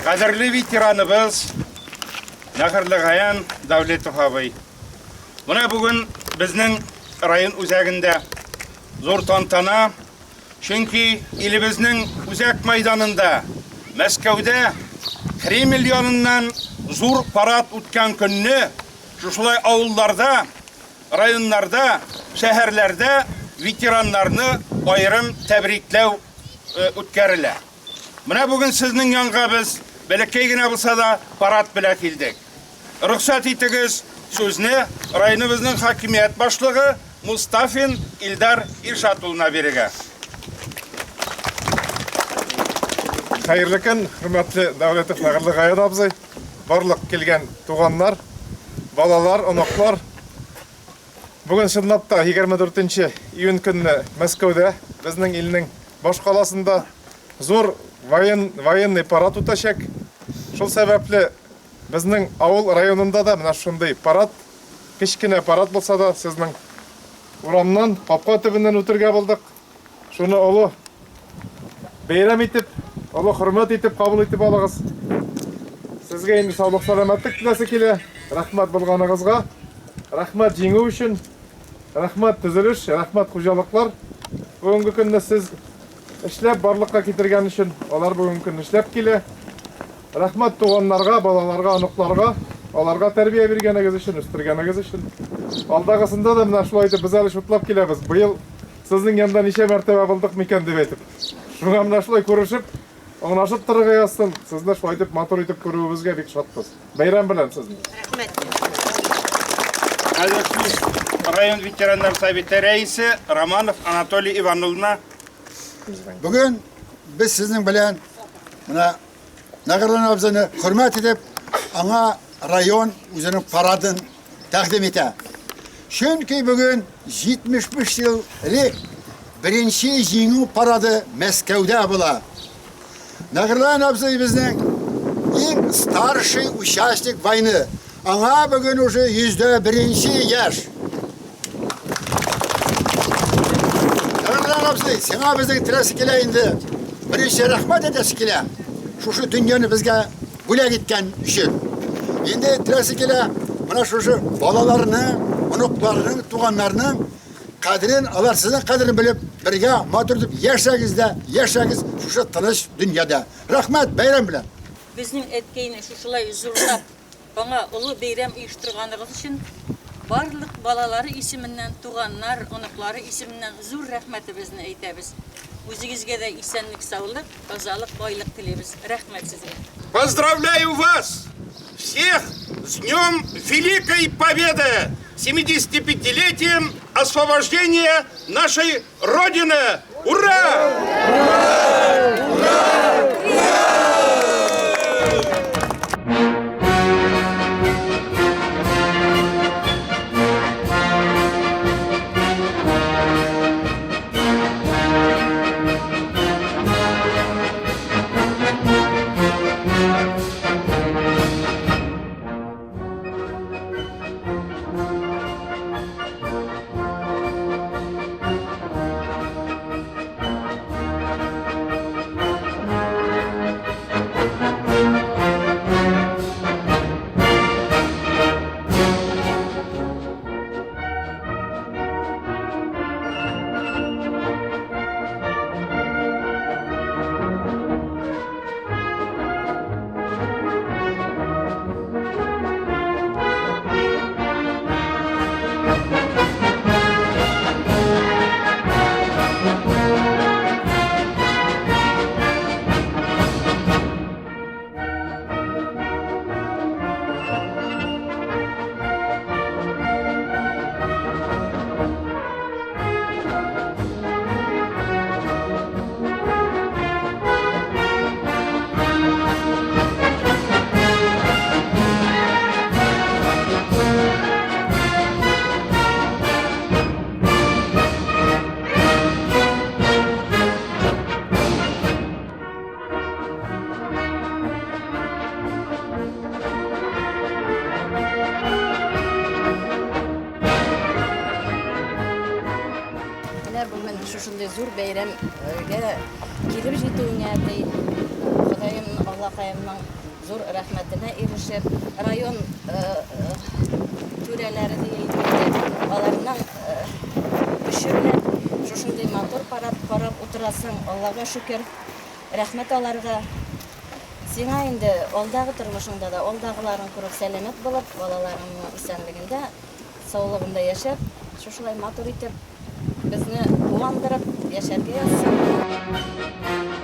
Qadrli veteranımız Naqırlı Qayan Davletov abay. Buna bugün bizning rayon o'zagida zo'r tantana, chunki elimizning o'zak maydonida Moskvada Kreml yonidan zo'r parad o'tgan kunni shulay avullarda, rayonlarda, shaharlarda veteranlarni ayrim tabriklav o'tkariladi. Buna bugün sizning yonga biz balakeygina bo'lsa da parad bilan keldik. Ruxsat etiniz so'zni rayonimizning hokimiyat boshlig'i Mustafin Ildar Irshatulovna beriga. Xayrlı kun, hurmatli Davletov Naqırlı Qayan abzay, barliq kelgan tuğanlar, balalar, onoqlar. Bugün şundapta 24-iyun kunni Moskvada bizning elning bosh qalasida zo'r военный parad o'tashak. Shul sababli bizning avul rayonunda da mana shunday parad, kichkina parad bo'lsa da sizning uramdan, qopqa tubidan o'tirga bo'ldik. Shuni ulug' bayram etib, Allah hurmat etib qabul etib olasiz. Sizga endi sog'lik salomatlik tilasa kela, rahmat bo'lganingizga, rahmat jеңу uchun, rahmat tuzilish, rahmat xo'jaliklar. Bugungi kunda siz ishlab barliqqa keltirgan uchun, ular bugungi kunda ishlab kela. Rahmat tuğanlarga, balalarga, onuqlarga, ularga tarbiya berganingiz uchun, o'stirganingiz uchun. Aldag'isida da mana shulay deb biz hali shutlab kelamiz. Bu yil sizning yandan necha martaba bo'ldik mekan deb aytib. Shunga mana shulay ko'rishib, Oңнашып тұрғы ястын, сізді шойдып, мотор етіп көруімізге бек шатпыз. Байрам білем сізді. Рахмет. Қазір район ветерандар советі рәйісі Романов Анатолий Ивановна. Бүгін біз сіздің білен Нақырлы абзаны құрмет етіп, аңа район өзінің парадын тәқдім ете. Чөнки бүгін 75 жылдық бірінші жеңу парады Мәскәудә була. Нақырлы абзай біздің ең старший участник войны. Аңа бүгін уже 101 яш. Нақырлы абзай, сеңа біздің тіресі келе енді бірінші рахмат етесі келе. Шушы дүниені бізге бөлек еткен үшін. Енді тіресі келе, мұна шушы балаларының, ұнықларының, туғанларының қадірін, алар сіздің қадірін біліп, бірге матырдып, яшагіз шушы тыныш дүнияда. Рахмат, байрам білем. Біздің әткейіні шушылай зұрлап, баңа ұлы бейрам үйіштірғанығыз үшін, барлық балалары есімінен, туғанлар, ұнықлары есімінен зұр рахметі біздің әйтәбіз. Өзіңізге де исәнлік, саулық, тазалық, байлық тілейбіз. Рахмет сізге. Поздравляю вас всех с Днем Великой Победы! 75-летием освобождения нашей Родины! Ура! Ура! Ура! Ура! Şuşunday zor bayram kelib жетуіңе Құдайым Аллаға Шушылайымның зур рәхмәтенә ирешеп, район түрәләре дейілді, аларның күші белән шушындай матур парад карап утырасың, Аллага шөкер, рәхмәт аларга. Сиңа инде алдағы тормышыңда да, алдагыларын күреп сәламәт булып, балаларыңның исәнлегендә, саулыгында яшәп, шушылай матур итеп, безне куандырып яшәргә язсын.